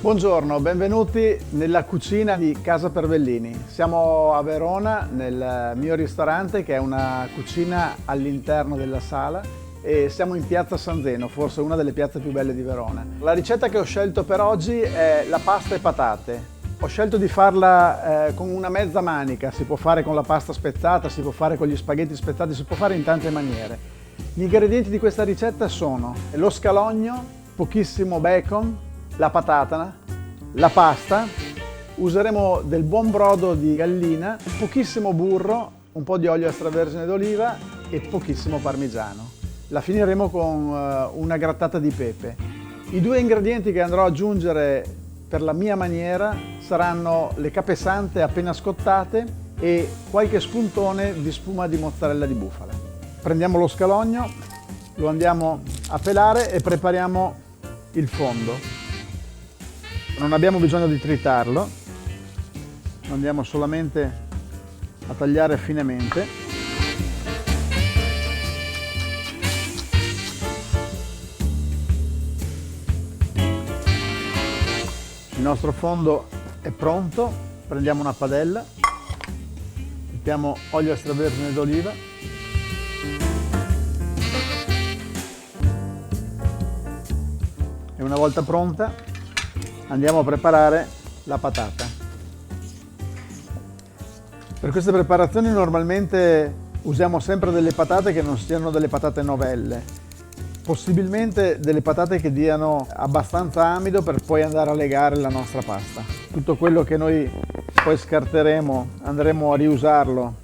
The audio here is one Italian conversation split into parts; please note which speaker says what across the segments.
Speaker 1: Buongiorno, benvenuti nella cucina di Casa Pervellini. Siamo a Verona nel mio ristorante, che è una cucina all'interno della sala, e siamo in piazza San Zeno, forse una delle piazze più belle di Verona. La ricetta che ho scelto per oggi è la pasta e patate. Ho scelto di farla con una mezza manica, si può fare con la pasta spezzata, si può fare con gli spaghetti spezzati, si può fare in tante maniere. Gli ingredienti di questa ricetta sono lo scalogno, pochissimo bacon, la patata, la pasta, useremo del buon brodo di gallina, pochissimo burro, un po' di olio extravergine d'oliva e pochissimo parmigiano. La finiremo con una grattata di pepe. I due ingredienti che andrò ad aggiungere per la mia maniera saranno le capesante appena scottate e qualche spuntone di spuma di mozzarella di bufala. Prendiamo lo scalogno, lo andiamo a pelare e prepariamo il fondo. Non abbiamo bisogno di tritarlo, lo andiamo solamente a tagliare finemente. Il nostro fondo è pronto, prendiamo una padella, mettiamo olio extravergine d'oliva, e una volta pronta andiamo a preparare la patata. Per queste preparazioni normalmente usiamo sempre delle patate che non siano delle patate novelle, possibilmente delle patate che diano abbastanza amido per poi andare a legare la nostra pasta. Tutto quello che noi poi scarteremo andremo a riusarlo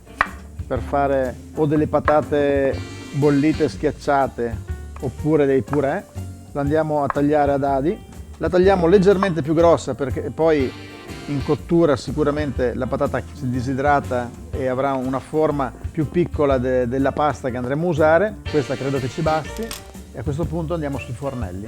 Speaker 1: per fare o delle patate bollite schiacciate oppure dei purè. Lo andiamo a tagliare a dadi. La tagliamo leggermente più grossa perché poi in cottura sicuramente la patata si disidrata e avrà una forma più piccola della pasta che andremo a usare. Questa credo che ci basti e a questo punto andiamo sui fornelli.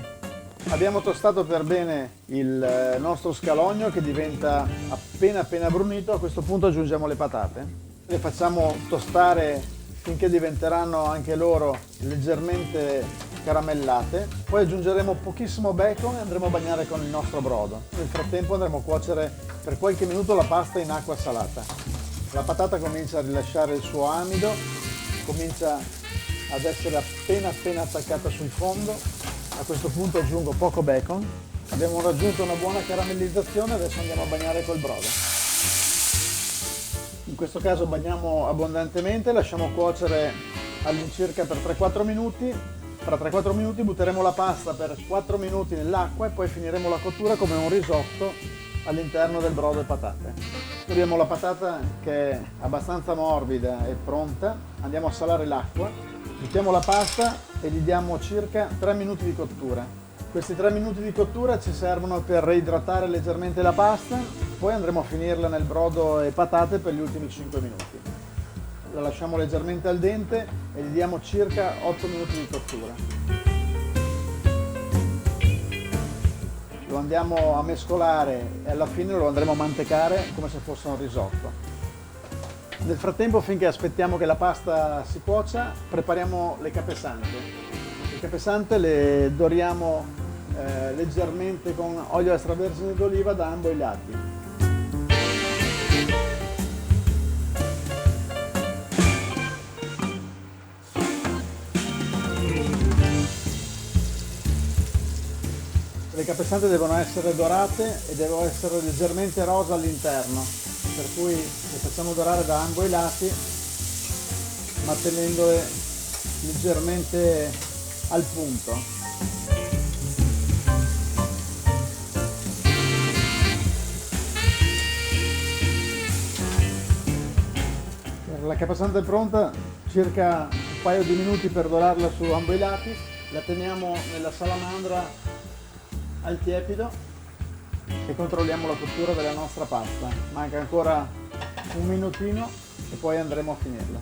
Speaker 1: Abbiamo tostato per bene il nostro scalogno che diventa appena brunito. A questo punto aggiungiamo le patate. Le facciamo tostare finché diventeranno anche loro leggermente caramellate, poi aggiungeremo pochissimo bacon e andremo a bagnare con il nostro brodo. Nel frattempo andremo a cuocere per qualche minuto la pasta in acqua salata. La patata comincia a rilasciare il suo amido, comincia ad essere appena attaccata sul fondo. A questo punto aggiungo poco bacon. Abbiamo raggiunto una buona caramellizzazione, adesso andiamo a bagnare col brodo. In questo caso bagniamo abbondantemente, lasciamo cuocere all'incirca per 3-4 minuti. Tra 3-4 minuti butteremo la pasta per 4 minuti nell'acqua e poi finiremo la cottura come un risotto all'interno del brodo e patate. Abbiamo la patata che è abbastanza morbida e pronta, andiamo a salare l'acqua, buttiamo la pasta e gli diamo circa 3 minuti di cottura. Questi 3 minuti di cottura ci servono per reidratare leggermente la pasta, poi andremo a finirla nel brodo e patate per gli ultimi 5 minuti. La lasciamo leggermente al dente e gli diamo circa 8 minuti di cottura. Lo andiamo a mescolare e alla fine lo andremo a mantecare come se fosse un risotto. Nel frattempo, finché aspettiamo che la pasta si cuocia, prepariamo le capesante. Le capesante le doriamo leggermente con olio extravergine d'oliva da ambo i lati. Le capesante devono essere dorate e devono essere leggermente rosa all'interno, per cui le facciamo dorare da ambo i lati, ma tenendole leggermente al punto. La capesante è pronta, circa un paio di minuti per dorarla su ambo i lati, la teniamo nella salamandra al tiepido e controlliamo la cottura della nostra pasta. Manca ancora un minutino e poi andremo a finirla.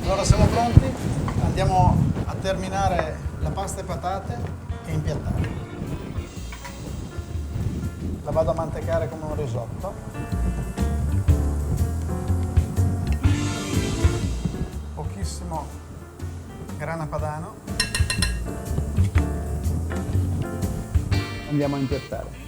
Speaker 1: Allora siamo pronti, andiamo a terminare la pasta e patate e impiattare. La vado a mantecare come un risotto. Pochissimo grana padano, Andiamo a impiattare.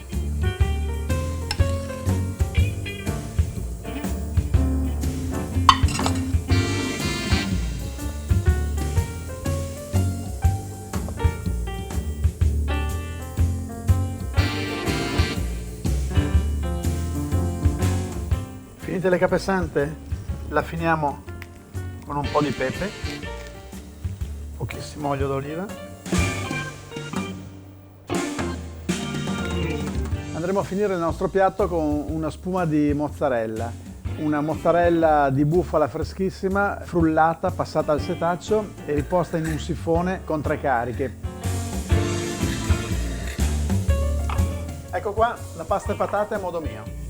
Speaker 1: Finite le capesante, la finiamo con un po' di pepe, pochissimo olio d'oliva. Andremo a finire il nostro piatto con una spuma di mozzarella, una mozzarella di bufala freschissima, frullata, passata al setaccio e riposta in un sifone con 3 cariche. Ecco qua la pasta e patate a modo mio.